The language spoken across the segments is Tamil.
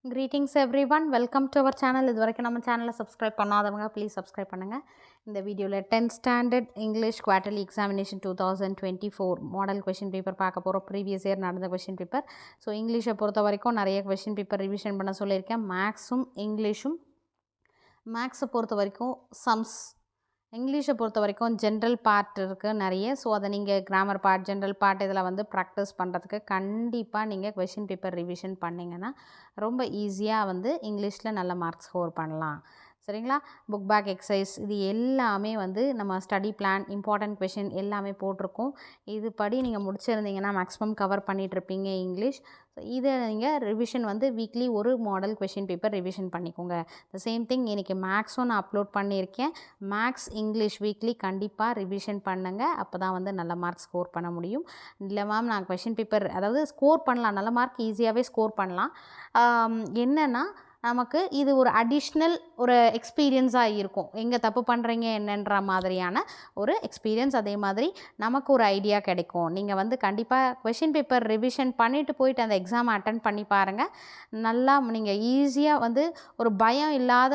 Greetings everyone, welcome to our channel. இதுவரைக்கும் நம்ம சேனலை சப்ஸ்கிரைப் பண்ணாதவங்க ப்ளீஸ் சப்ஸ்கிரைப் பண்ணுங்கள். இந்த வீடியோவில் 10th standard English quarterly examination 2024 model question paper பார்க்க போகிறோம். ப்ரீவியஸ் இயர் நடந்த கொஷின் பேப்பர். ஸோ இங்கிலீஷை பொறுத்த வரைக்கும் நிறைய கொஷின் பேப்பர் ரிவிஷன் பண்ண சொல்லியிருக்கேன். மேக்ஸும் இங்கிலீஷும். மேக்ஸை பொறுத்த வரைக்கும் சம்ஸ், இங்கிலீஷை பொறுத்த வரைக்கும் ஜென்ரல் பார்ட் இருக்குது நிறைய. ஸோ அதை நீங்கள் கிராமர் பார்ட், ஜென்ரல் பார்ட் இதில் வந்து ப்ராக்டிஸ் பண்ணுறதுக்கு கண்டிப்பாக நீங்கள் கொஷின் பேப்பர் ரிவிஷன் பண்ணிங்கன்னா ரொம்ப ஈஸியாக வந்து இங்கிலீஷில் நல்ல மார்க்ஸ் ஸ்கோர் பண்ணலாம். சரிங்களா? புக் பேக் எக்ஸசைஸ் இது எல்லாமே வந்து நம்ம ஸ்டடி பிளான், இம்பார்ட்டன்ட் கொஷின் எல்லாமே போட்டிருக்கோம். இது படி நீங்கள் முடிச்சிருந்தீங்கன்னா மேக்ஸிமம் கவர் பண்ணிகிட்ருப்பீங்க இங்கிலீஷ். ஸோ இதை நீங்கள் ரிவிஷன் வந்து வீக்லி ஒரு மாடல் கொஷின் பேப்பர் ரிவிஷன் பண்ணிக்கோங்க. த சேம் திங் இன்றைக்கி மேக்ஸும் நான் அப்லோட் பண்ணியிருக்கேன். மேக்ஸ் இங்கிலீஷ் வீக்லி கண்டிப்பாக ரிவிஷன் பண்ணுங்கள். அப்போ தான் வந்து நல்ல மார்க் ஸ்கோர் பண்ண முடியும். இல்லை மேம் நான் கொஷின் பேப்பர் அதாவது ஸ்கோர் பண்ணலாம், நல்ல மார்க் ஈஸியாகவே ஸ்கோர் பண்ணலாம். என்னென்னா நமக்கு இது ஒரு அடிஷ்னல் ஒரு எக்ஸ்பீரியன்ஸாக இருக்கும். எங்கே தப்பு பண்ணுறீங்க என்னன்ற மாதிரியான ஒரு எக்ஸ்பீரியன்ஸ். அதே மாதிரி நமக்கு ஒரு ஐடியா கிடைக்கும். நீங்கள் வந்து கண்டிப்பாக கொஷின் பேப்பர் ரிவிஷன் பண்ணிவிட்டு போயிட்டு அந்த எக்ஸாம் அட்டன் பண்ணி பாருங்கள். நல்லா நீங்கள் ஈஸியாக வந்து ஒரு பயம் இல்லாத,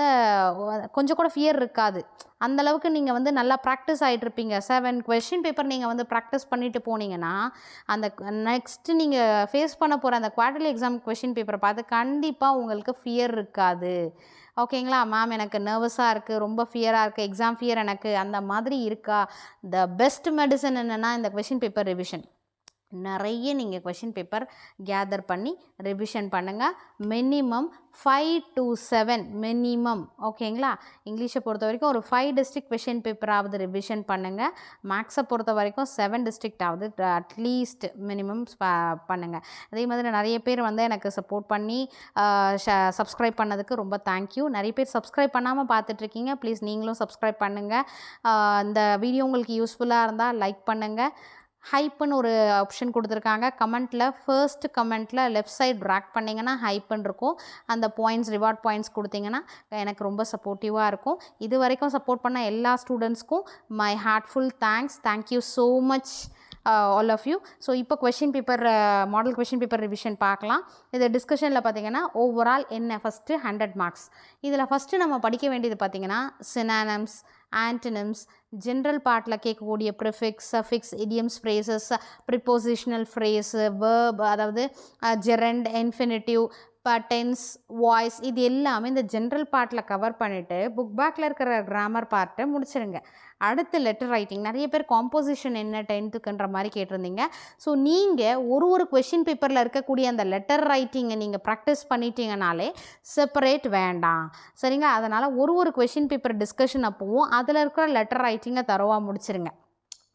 கொஞ்சம் கூட ஃபியர் இருக்காது. அந்தளவுக்கு நீங்கள் வந்து நல்லா ப்ராக்டிஸ் ஆகிட்ருப்பீங்க. 7 கொஷின் பேப்பர் நீங்கள் வந்து ப்ராக்டிஸ் பண்ணிவிட்டு போனீங்கன்னா அந்த நெக்ஸ்ட்டு நீங்கள் ஃபேஸ் பண்ண போகிற அந்த குவார்ட்டர்லி எக்ஸாம் கொஷின் பேப்பரை பார்த்து கண்டிப்பாக உங்களுக்கு ஃபியர் இருக்காது. ஓகேங்களா? மேம் எனக்கு நர்வஸாக இருக்குது, ரொம்ப ஃபியராக இருக்குது, எக்ஸாம் ஃபியர் எனக்கு அந்த மாதிரி இருக்கா? த பெஸ்ட் மெடிசன் என்னென்னா இந்த கொஷின் பேப்பர் ரிவிஷன். நிறைய நீங்கள் கொஷின் பேப்பர் கேதர் பண்ணி ரிவிஷன் பண்ணுங்கள். Minimum 5 to 7 minimum. ஓகேங்களா? இங்கிலீஷை பொறுத்த வரைக்கும் ஒரு 5 டிஸ்ட்ரிக்ட் கொஷின் பேப்பராவது ரிவிஷன் பண்ணுங்கள். மேக்ஸை பொறுத்த வரைக்கும் 7 டிஸ்ட்ரிக்டாவது அட்லீஸ்ட் மினிமம் பண்ணுங்கள். அதே மாதிரி நிறைய பேர் வந்து எனக்கு சப்போர்ட் பண்ணி சப்ஸ்கிரைப் பண்ணதுக்கு ரொம்ப தேங்க்யூ. நிறைய பேர் சப்ஸ்கிரைப் பண்ணாமல் பார்த்துட்ருக்கீங்க. ப்ளீஸ் நீங்களும் சப்ஸ்கிரைப் பண்ணுங்கள். இந்த வீடியோ உங்களுக்கு யூஸ்ஃபுல்லாக இருந்தால் லைக் பண்ணுங்கள். ஹைப்புன்னு ஒரு ஆப்ஷன் கொடுத்துருக்காங்க. கமெண்ட்டில் ஃபர்ஸ்ட் கமெண்ட்டில் லெஃப்ட் சைட் ட்ராக் பண்ணிங்கன்னா ஹைப்புன்னு இருக்கும். அந்த பாயிண்ட்ஸ், ரிவார்ட் பாயிண்ட்ஸ் கொடுத்தீங்கன்னா எனக்கு ரொம்ப சப்போர்ட்டிவாக இருக்கும். இது வரைக்கும் சப்போர்ட் பண்ண எல்லா ஸ்டூடெண்ட்ஸ்க்கும் my heartful thanks. Thank you so much all of you. So இப்போ question paper model question paper revision பார்க்கலாம். இது டிஸ்கஷனில் பார்த்தீங்கன்னா ஓவரால் என்ன ஃபஸ்ட்டு 100 மார்க்ஸ். இதில் ஃபஸ்ட்டு நம்ம படிக்க வேண்டியது பார்த்தீங்கன்னா சினானிம்ஸ், ஆன்டனிம்ஸ், ஜென்ரல் பார்ட்டில் கேட்கக்கூடிய prefix, suffix, idioms, phrases, prepositional phrase, verb, அதாவது ஜெரண்ட், இன்ஃபினிட்டிவ், டென்ஸ், வாய்ஸ், இது எல்லாமே இந்த ஜென்ரல் பார்ட்டில் கவர் பண்ணிவிட்டு புக் பேக்கில் இருக்கிற கிராமர் பார்ட்டை முடிச்சிடுங்க. அடுத்து லெட்டர் ரைட்டிங். நிறைய பேர் காம்போசிஷன் என்ன 10th மாதிரி கேட்டிருந்தீங்க. ஸோ நீங்கள் ஒரு கொஷின் பேப்பரில் இருக்கக்கூடிய அந்த லெட்டர் ரைட்டிங்கை நீங்கள் ப்ராக்டிஸ் பண்ணிட்டீங்கனாலே செப்பரேட் வேண்டாம். சரிங்களா? அதனால் ஒரு கொஷின் பேப்பர் டிஸ்கஷன் அப்போவும் அதில் இருக்கிற லெட்டர் ரைட்டிங்கை தரோவாக முடிச்சிருங்க.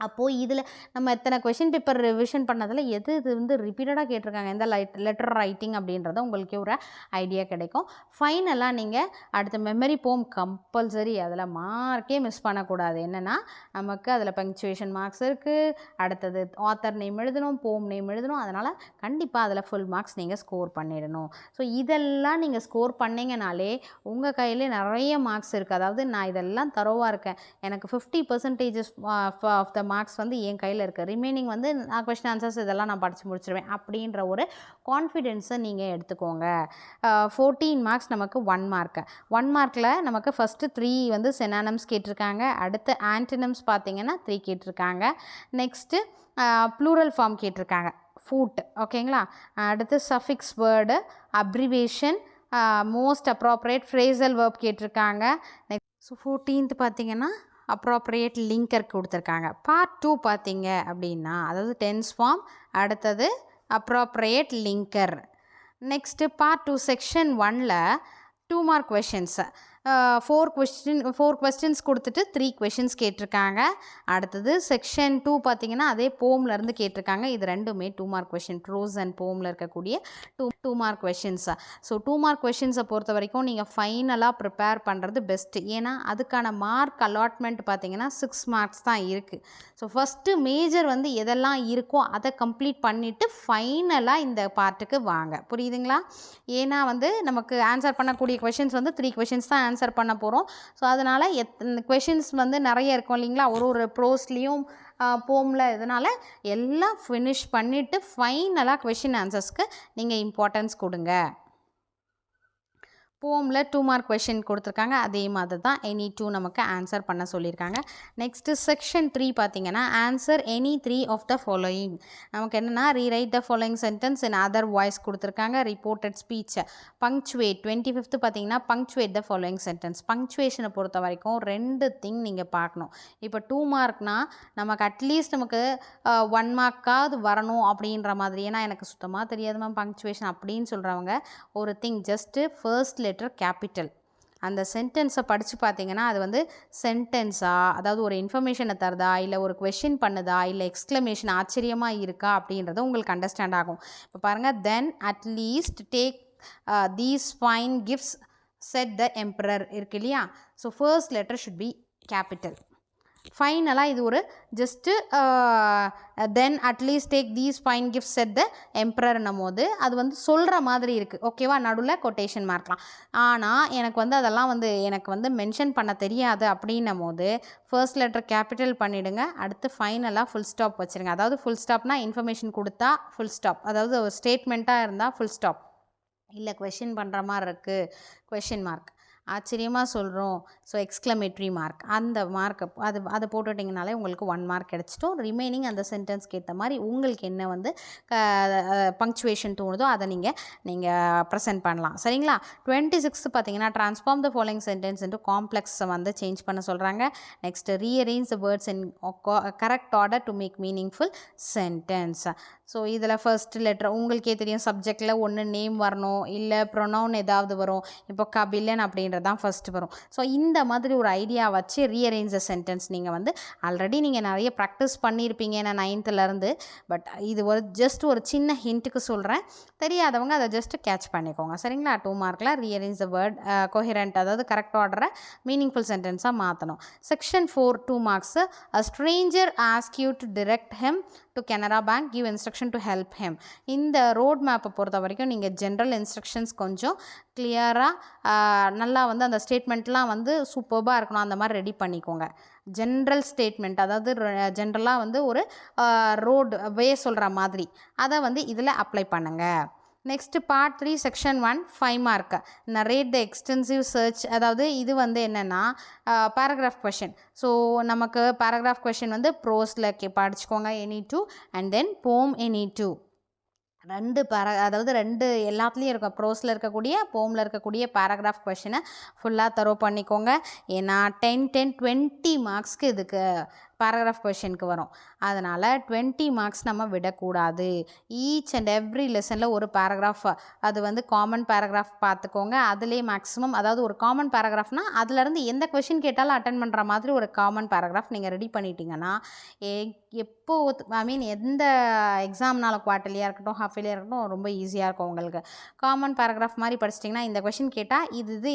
அப்போது இதில் நம்ம எத்தனை கொஷின் பேப்பர் ரிவிஷன் பண்ணதில் எது இது வந்து ரிப்பீட்டடாக கேட்டிருக்காங்க இந்த லெட்டர் ரைட்டிங் அப்படின்றத உங்களுக்கு ஒரு ஐடியா கிடைக்கும். ஃபைனலாக நீங்கள் அடுத்த மெமரி போம் கம்பல்சரி, அதில் மார்க்கே மிஸ் பண்ணக்கூடாது. என்னென்னா நமக்கு அதில் பங்க்சுவேஷன் மார்க்ஸ் இருக்குது. அடுத்தது ஆத்தர் நேம் எழுதணும், போம் நேம் எழுதணும். அதனால் கண்டிப்பாக அதில் ஃபுல் மார்க்ஸ் நீங்கள் ஸ்கோர் பண்ணிடணும். ஸோ இதெல்லாம் நீங்கள் ஸ்கோர் பண்ணிங்கனாலே உங்கள் கையிலே நிறைய மார்க்ஸ் இருக்குது. அதாவது நான் இதெல்லாம் தரோவாக இருக்கேன், எனக்கு 50% ஆஃப் த மார்க்ஸ் வந்து என் கையில் இருக்குது, ரிமைனிங் வந்து நான் கொஸ்டின் ஆன்சர்ஸ் இதெல்லாம் நான் படித்து முடிச்சிடுவேன் அப்படின்ற ஒரு கான்ஃபிடென்ஸை நீங்கள் எடுத்துக்கோங்க. 14 மார்க்ஸ் நமக்கு 1 மார்க்கு. 1 மார்க்கில் நமக்கு ஃபஸ்ட்டு 3 வந்து சினானிம்ஸ் கேட்டிருக்காங்க. அடுத்து ஆன்டனிம்ஸ் பார்த்திங்கன்னா 3 கேட்டிருக்காங்க. நெக்ஸ்ட்டு ப்ளூரல் ஃபார்ம் கேட்டிருக்காங்க, ஃபுட். ஓகேங்களா? அடுத்து suffix word, abbreviation, most appropriate, phrasal verb கேட்டிருக்காங்க. நெக்ஸ்ட் 14th பார்த்திங்கன்னா அப்ராப்ரியேட் லிங்கர் கொடுத்துருக்காங்க. பார்ட் 2 பார்த்தீங்க அப்படின்னா அதாவது டென்ஸ் ஃபார்ம், அடுத்தது appropriate linker. Next part 2 section 1ல் 2 மார்க் கொஷின்ஸ், 4 கொஸ்டின்ஸ் கொடுத்துட்டு 3 கொஷின்ஸ் கேட்டிருக்காங்க. அடுத்தது செக்ஷன் 2 பார்த்திங்கன்னா அதே போம்லேருந்து கேட்டிருக்காங்க. இது ரெண்டுமே 2 மார்க் கொஷின், ப்ரோஸ் அண்ட் போமில் இருக்கக்கூடிய 2 மார்க் கொஷின்ஸ். ஸோ 2 மார்க் கொஷின்ஸை பொறுத்த வரைக்கும் நீங்கள் ஃபைனலாக ப்ரிப்பேர் பண்ணுறது பெஸ்ட்டு. ஏன்னா அதுக்கான மார்க் அலாட்மெண்ட் பார்த்திங்கன்னா 6 மார்க்ஸ் தான் இருக்குது. ஸோ ஃபஸ்ட்டு மேஜர் வந்து எதெல்லாம் இருக்கோ அதை கம்ப்ளீட் பண்ணிவிட்டு ஃபைனலாக இந்த பார்ட்டுக்கு வாங்க. புரியுதுங்களா? ஏன்னா வந்து நமக்கு ஆன்சர் பண்ணக்கூடிய கொஷின்ஸ் வந்து 3 கொஷின்ஸ் தான் ஆன்சர் பண்ண போகிறோம். ஸோ அதனால் கொஷின்ஸ் வந்து நிறைய இருக்கும் இல்லைங்களா, ஒரு ப்ரோஸ்லேயும் போமில். இதனால் எல்லாம் ஃபினிஷ் பண்ணிவிட்டு ஃபைனலாக கொஷின் ஆன்சர்ஸ்க்கு நீங்கள் இம்பார்ட்டன்ஸ் கொடுங்க. போமில் 2 மார்க் கொஷின் கொடுத்துருக்காங்க. அதே மாதிரி தான் எனி 2 நமக்கு ஆன்சர் பண்ண சொல்லியிருக்காங்க. நெக்ஸ்ட்டு செக்ஷன் 3 பார்த்தீங்கன்னா answer any 3 of the following. நமக்கு என்னென்னா rewrite the following sentence in other voice கொடுத்துருக்காங்க. ரிப்போர்ட்டட் ஸ்பீச், பங்க்சுவேட் 25th பார்த்தீங்கன்னா பங்க்சுவேட் த ஃபாலோயிங் சென்டென்ஸ். பங்க்சுவேஷனை பொறுத்த வரைக்கும் 2 திங் நீங்கள் பார்க்கணும். இப்போ 2 மார்க்னா நமக்கு அட்லீஸ்ட் நமக்கு 1 மார்க்காவது வரணும் அப்படின்ற மாதிரி. ஏன்னா எனக்கு சுத்தமாக தெரியாது மேம் பங்க்சுவேஷன் அப்படின்னு சொல்கிறவங்க ஒரு thing just first letter capital அந்த சென்டென்ஸை படித்து பார்த்தீங்கன்னா அது வந்து சென்டென்ஸா, அதாவது ஒரு இன்ஃபர்மேஷனை தருதா, இல்லை ஒரு கொஷின் பண்ணுதா, இல்லை எக்ஸ்க்ளமேஷன் ஆச்சரியமாக இருக்கா அப்படின்றது உங்களுக்கு அண்டர்ஸ்டாண்ட் ஆகும். இப்போ பாருங்கள், then at least take these fine gifts set the emperor இருக்கு இல்லையா. So first letter should be capital. ஃபைனலாக இது ஒரு just then at least take these fine gift set the எம்பரர்னும் போது அது வந்து சொல்கிற மாதிரி இருக்குது. ஓகேவா, நடுவில் கொட்டேஷன் மார்க்லாம். ஆனால் எனக்கு வந்து அதெல்லாம் வந்து எனக்கு வந்து மென்ஷன் பண்ண தெரியாது அப்படின்னும் போது ஃபர்ஸ்ட் லெட்டர் கேபிட்டல் பண்ணிவிடுங்க. அடுத்து ஃபைனலாக ஃபுல் ஸ்டாப் வச்சுருங்க. அதாவது ஃபுல் ஸ்டாப்னா இன்ஃபர்மேஷன் கொடுத்தா ஃபுல் ஸ்டாப், அதாவது ஒரு ஸ்டேட்மெண்ட்டாக இருந்தால் ஃபுல் ஸ்டாப், இல்லை கொஷின் பண்ணுற மாதிரி இருக்குது கொஷின் மார்க், ஆச்சரியமாக சொல்கிறோம் ஸோ எக்ஸ்க்ளமேட்ரி மார்க், அந்த மார்க்கை அதை போட்டுட்டிங்கனாலே உங்களுக்கு 1 மார்க் கிடச்சிட்டோம். ரிமைனிங் அந்த சென்டென்ஸ்க்கு ஏற்ற மாதிரி உங்களுக்கு என்ன வந்து பங்க்சுவேஷன் தோணுதோ அதை நீங்கள் ப்ரெசென்ட் பண்ணலாம். சரிங்களா. 26th பார்த்தீங்கன்னா transform the following sentence into காம்ப்ளெக்ஸை வந்து சேஞ்ச் பண்ண சொல்கிறாங்க. Next rearrange the words in correct order to make meaningful sentence. So இதில் ஃபர்ஸ்ட் லெட்டர் உங்களுக்கே தெரியும், சப்ஜெக்டில் ஒன்று நேம் வரணும், இல்லை ப்ரொனவுன் ஏதாவது வரும். இப்போ கபிலன் அப்படின்றது தான் ஃபஸ்ட்டு வரும். ஸோ இந்த மாதிரி ஒரு ஐடியா வச்சு ரீஅரேஞ்ச் த சென்டென்ஸ் நீங்கள் வந்து ஆல்ரெடி நீங்கள் நிறைய ப்ராக்டிஸ் பண்ணியிருப்பீங்க நான் 9th பட் இது ஒரு ஜஸ்ட் ஒரு சின்ன ஹிண்ட்டுக்கு சொல்கிறேன். தெரியாதவங்க அதை ஜஸ்ட் கேட்ச் பண்ணிக்கோங்க. சரிங்களா. 2 மார்க்கில் ரீஅரேஞ்ச் த வேர்ட் கொஹெரண்ட், அதாவது கரெக்ட் ஆர்டரை மீனிங்ஃபுல் சென்டென்ஸாக மாற்றணும். Section 4 2 marks. A stranger ask you to direct him to Canara bank, give instruction to help him. இந்த ரோட் மேப்பை பொறுத்த வரைக்கும் நீங்கள் ஜென்ரல் இன்ஸ்ட்ரக்ஷன்ஸ் கொஞ்சம் கிளியராக நல்லா வந்து அந்த ஸ்டேட்மெண்ட்லாம் வந்து சூப்பர்பாக இருக்கணும், அந்த மாதிரி ரெடி பண்ணிக்கோங்க. ஜென்ரல் ஸ்டேட்மெண்ட், அதாவது ஜென்ரலாக வந்து ஒரு ரோடு வே சொல்கிற மாதிரி அதை வந்து இதில் அப்ளை பண்ணுங்கள். Next part 3 section 1 5 mark. Narrate the extensive search, அதாவது இது வந்து என்னென்னா பேராகிராஃப் கொஷின். ஸோ நமக்கு பேராகிராஃப் கொஷின் வந்து ப்ரோஸில் படிச்சுக்கோங்க எனி 2 அண்ட் தென் போம் எனி 2. அதாவது 2 எல்லாத்துலேயும் இருக்கும். ப்ரோஸில் இருக்கக்கூடிய போமில் இருக்கக்கூடிய பேராகிராஃப் கொஷினை ஃபுல்லாக தரோ பண்ணிக்கோங்க. ஏன்னா 10 10 20 மார்க்ஸ்க்கு இதுக்கு பேராகிராஃப் கொஷனுக்கு வரும். அதனால் 20 மார்க்ஸ் நம்ம விடக்கூடாது. ஈச் அண்ட் எவ்ரி லெசனில் ஒரு பேராகிராஃப், அது வந்து காமன் பேராகிராஃப் பார்த்துக்கோங்க. அதுலேயே மேக்ஸிமம், அதாவது ஒரு காமன் பேராகிராஃப்னால் அதுலேருந்து எந்த கொஷின் கேட்டாலும் அட்டன் பண்ணுற மாதிரி ஒரு காமன் பேராகிராஃப் நீங்கள் ரெடி பண்ணிட்டீங்கன்னா எப்போ எந்த எக்ஸாம்னாலும் குவார்ட்டர்லியாக இருக்கட்டும் ஹாஃப் இயர்லியாக இருக்கட்டும் ரொம்ப ஈஸியாக இருக்கும் உங்களுக்கு. காமன் பேராகிராஃப் மாதிரி படிச்சிட்டிங்கன்னா இந்த கொஷின் கேட்டால்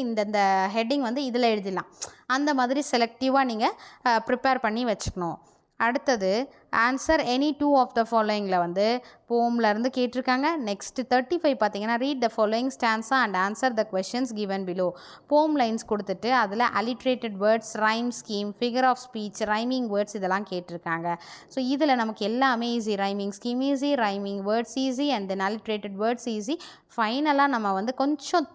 இந்த ஹெட்டிங் வந்து இதில் எழுதிடலாம். அந்த மாதிரி செலக்டிவாக நீங்கள் ப்ரிப்பேர் பண்ணி வச்சுக்கணும். அடுத்தது ஆன்சர் எனி 2 ஆஃப் த ஃபாலோயிங்கில் வந்து போம்லேருந்து கேட்டிருக்காங்க. நெக்ஸ்ட்டு 35 பார்த்தீங்கன்னா read the following stanza and answer the questions given below. Poem lines கொடுத்துட்டு அதில் alliterated words, rhyme scheme, figure of speech, rhyming words இதெல்லாம் கேட்டிருக்காங்க. ஸோ இதில் நமக்கு எல்லாமே easy. Rhyming scheme easy, rhyming words easy, and then alliterated words easy. ஃபைனலாக நம்ம வந்து கொஞ்சம்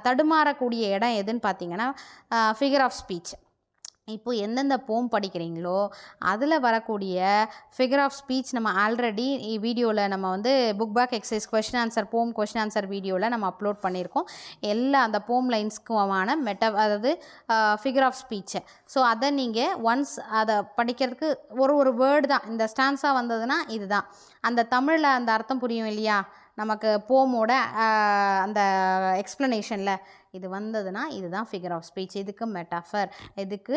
தடுமாறக்கூடிய இடம் எதுன்னு பார்த்தீங்கன்னா ஃபிகர் ஆஃப் ஸ்பீச். இப்போது எந்தெந்த போம் படிக்கிறீங்களோ அதில் வரக்கூடிய ஃபிகர் ஆஃப் ஸ்பீச் நம்ம ஆல்ரெடி வீடியோவில் நம்ம வந்து book back exercise question answer poem question answer வீடியோவில் நம்ம அப்லோட் பண்ணியிருக்கோம். எல்லா அந்த போம் லைன்ஸ்க்குமான அதாவது ஃபிகர் ஆஃப் ஸ்பீச்சை. ஸோ அதை நீங்கள் ஒன்ஸ் அதை படிக்கிறதுக்கு ஒரு வேர்டு தான். இந்த ஸ்டான்ஸா வந்ததுன்னா இதுதான், அந்த தமிழில் அந்த அர்த்தம் புரியும் இல்லையா நமக்கு போமோட அந்த எக்ஸ்ப்ளனேஷனில் இது வந்ததுன்னா இதுதான் ஃபிகர் ஆஃப் ஸ்பீச். இதுக்கு மெட்டாஃபர், இதுக்கு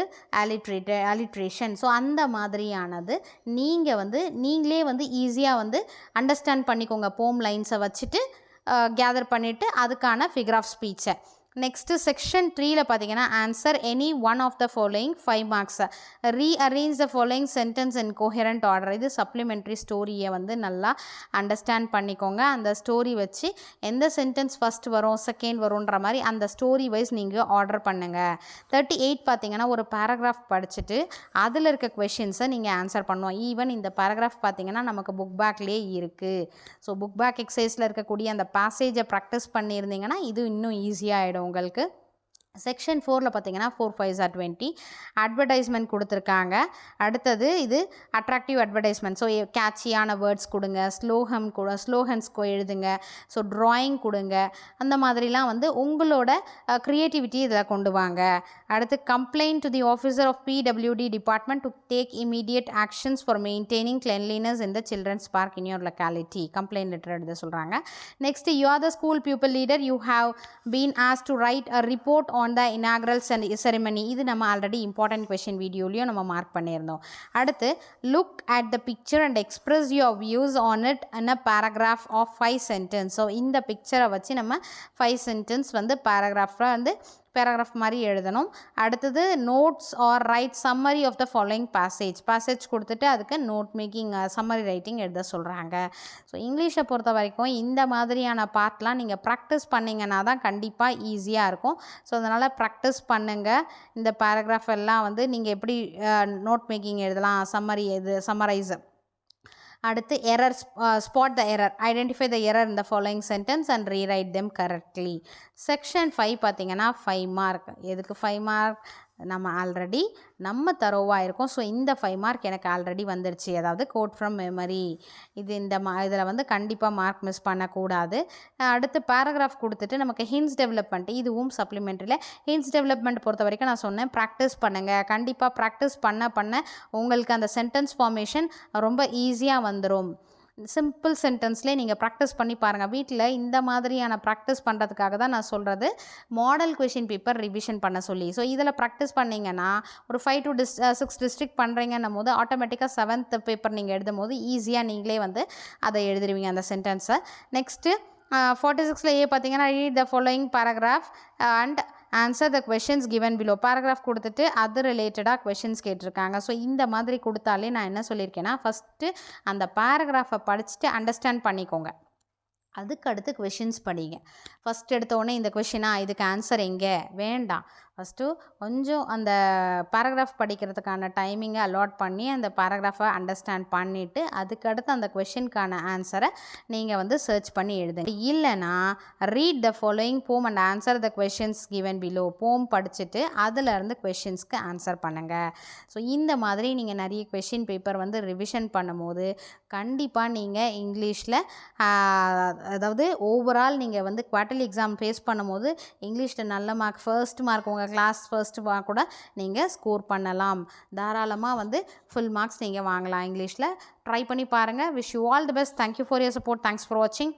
அலிட்ரேஷன். ஸோ அந்த மாதிரியானது நீங்கள் வந்து நீங்களே வந்து ஈஸியாக வந்து அண்டர்ஸ்டாண்ட் பண்ணிக்கோங்க. போம் லைன்ஸை வச்சுட்டு கேதர் பண்ணிவிட்டு அதுக்கான ஃபிகர் ஆஃப் ஸ்பீச்சை. நெக்ஸ்ட்டு செக்ஷன் 3ல் பார்த்தீங்கன்னா answer any 1 of the following 5 marks. Rearrange the following sentence in coherent order. இது சப்ளிமெண்ட்ரி ஸ்டோரியை வந்து நல்லா அண்டர்ஸ்டாண்ட் பண்ணிக்கோங்க. அந்த ஸ்டோரி வச்சு எந்த சென்டென்ஸ் ஃபஸ்ட் வரும் செகண்ட் வரும்ன்ற மாதிரி அந்த ஸ்டோரி வைஸ் நீங்கள் ஆர்டர் பண்ணுங்கள். 38 பார்த்தீங்கன்னா ஒரு பேராகிராஃப் படிச்சுட்டு அதில் இருக்க கொஷின்ஸை நீங்கள் ஆன்சர் பண்ணுவோம். ஈவன் இந்த பேராகிராஃப் பார்த்தீங்கன்னா நமக்கு புக் பேக்லேயே இருக்குது. ஸோ புக் பேக் எக்ஸசைஸில் இருக்கக்கூடிய அந்த பேசேஜை ப்ராக்டிஸ் பண்ணியிருந்தீங்கன்னா இது இன்னும் ஈஸியாக ஆகிடும் உங்களுக்கு. செக்ஷன் 4ல் பார்த்தீங்கன்னா 4 5s are 20 அட்வர்டைஸ்மெண்ட் கொடுத்துருக்காங்க. அடுத்தது இது அட்ராக்டிவ் அட்வர்டைஸ்மெண்ட். ஸோ கேட்சியான வேர்ட்ஸ் கொடுங்க, ஸ்லோகன்ஸ் எழுதுங்க, ஸோ ட்ராயிங் கொடுங்க, அந்த மாதிரிலாம் வந்து உங்களோட க்ரியேட்டிவிட்டி இதில் கொண்டு வாங்க. அடுத்து complaint to the officer of PWD department to take immediate actions for maintaining cleanliness in the children's park in your locality. Complaint letter எழுத சொல்கிறாங்க. Next, you are the school pupil leader, you have been asked to write a report on the inaugural ceremony. இது நம்ம ஆல்ரெடி இம்பார்ட்டன்ட் கொஷின் வீடியோலையும் நம்ம மார்க் பண்ணியிருந்தோம். அடுத்து, look at the picture and express your views on it in a paragraph of 5 sentences. So இந்த பிக்சரை வச்சு நம்ம 5 சென்டென்ஸ் வந்து பேராகிராஃப் மாதிரி எழுதணும். அடுத்தது, notes or write summary of the following passage கொடுத்துட்டு அதுக்கு நோட் மேக்கிங் சம்மரி ரைட்டிங் எழுத சொல்கிறாங்க. ஸோ இங்கிலீஷை பொறுத்த வரைக்கும் இந்த மாதிரியான பார்ட்லாம் நீங்கள் ப்ராக்டிஸ் பண்ணிங்கன்னா தான் கண்டிப்பாக ஈஸியாக இருக்கும். ஸோ அதனால் ப்ராக்டிஸ் பண்ணுங்கள். இந்த பேராகிராஃப் எல்லாம் வந்து நீங்கள் எப்படி நோட் மேக்கிங் எழுதலாம், சம்மரைஸ். அடுத்து, error, spot the error, identify the error in the following sentence and rewrite them correctly. Section 5 பார்த்தீங்கன்னா 5 மார்க். எதுக்கு 5 மார்க்? நம்ம தரோவாக இருக்கும். ஸோ இந்த 5 மார்க் எனக்கு ஆல்ரெடி வந்துடுச்சு. அதாவது கோட் ஃப்ரம் மெமரி. இதில் வந்து கண்டிப்பாக மார்க் மிஸ் பண்ணக்கூடாது. அடுத்து பேராகிராஃப் கொடுத்துட்டு நமக்கு ஹிண்ட்ஸ் டெவலப்மெண்ட், இதுவும் சப்ளிமெண்ட்ரியில். ஹிண்ட்ஸ் டெவலப்மெண்ட் பொறுத்த வரைக்கும் நான் சொன்னேன், ப்ராக்டிஸ் பண்ணுங்கள். கண்டிப்பாக ப்ராக்டிஸ் பண்ண உங்களுக்கு அந்த சென்டென்ஸ் ஃபார்மேஷன் ரொம்ப ஈஸியாக வந்துடும். சிம்பிள் சென்டென்ஸ்லேயே நீங்கள் ப்ராக்டிஸ் பண்ணி பாருங்கள். வீட்டில் இந்த மாதிரியான ப்ராக்டிஸ் பண்ணுறதுக்காக தான் நான் சொல்கிறது மாடல் கொஷின் பேப்பர் ரிவிஷன் பண்ண சொல்லி. ஸோ இதில் ப்ராக்டிஸ் பண்ணிங்கன்னா ஒரு 5 to 6 டிஸ்ட்ரிக்ட் பண்ணுறீங்கன்னும் போது ஆட்டோமேட்டிக்காக 7th பேப்பர் நீங்கள் எழுதும் போது ஈஸியாக நீங்களே வந்து அதை எழுதிடுவீங்க அந்த சென்டென்ஸை. நெக்ஸ்ட்டு 46ல் பார்த்தீங்கன்னா, read the following paragraph and answer the questions given below. Paragraph கொடுத்துட்டு அது ரிலேட்டடாக கொஷின்ஸ் கேட்டிருக்காங்க. ஸோ இந்த மாதிரி கொடுத்தாலே நான் என்ன சொல்லியிருக்கேன்னா, ஃபஸ்ட்டு அந்த பேராகிராஃபை படிச்சுட்டு அண்டர்ஸ்டாண்ட் பண்ணிக்கோங்க. அதுக்கடுத்து கொஷின்ஸ் படிங்க. ஃபஸ்ட் எடுத்தோடனே இந்த கொஷினா, இதுக்கு ஆன்சர் எங்கே வேண்டாம். ஃபஸ்ட்டு கொஞ்சம் அந்த பேராகிராஃப் படிக்கிறதுக்கான டைமிங்கை அலாட் பண்ணி அந்த பேராகிராஃபை அண்டர்ஸ்டாண்ட் பண்ணிவிட்டு அதுக்கடுத்து அந்த கொஷினுக்கான ஆன்சரை நீங்கள் வந்து சர்ச் பண்ணி எழுதுங்க. இல்லைனா ரீட் த ஃபாலோயிங் போம் and answer the questions given below. போம் படிச்சுட்டு அதிலேருந்து கொஷின்ஸ்க்கு ஆன்சர் பண்ணுங்கள். ஸோ இந்த மாதிரி நீங்கள் நிறைய கொஷின் பேப்பர் வந்து ரிவிஷன் பண்ணும்போது கண்டிப்பாக நீங்கள் இங்கிலீஷில், அதாவது ஓவரால் நீங்கள் வந்து குவார்ட்டர்லி எக்ஸாம் ஃபேஸ் பண்ணும்போது இங்கிலீஷில் நல்ல மார்க், ஃபர்ஸ்ட் மார்க், உங்கள் கிளாஸ் ஃபர்ஸ்ட் மார்க் கூட நீங்கள் ஸ்கோர் பண்ணலாம். தாராளமாக வந்து ஃபுல் மார்க்ஸ் நீங்கள் வாங்கலாம் இங்கிலீஷில். ட்ரை பண்ணி பாருங்கள். Wish you all the best. Thank you for your support. Thanks for வாட்சிங்.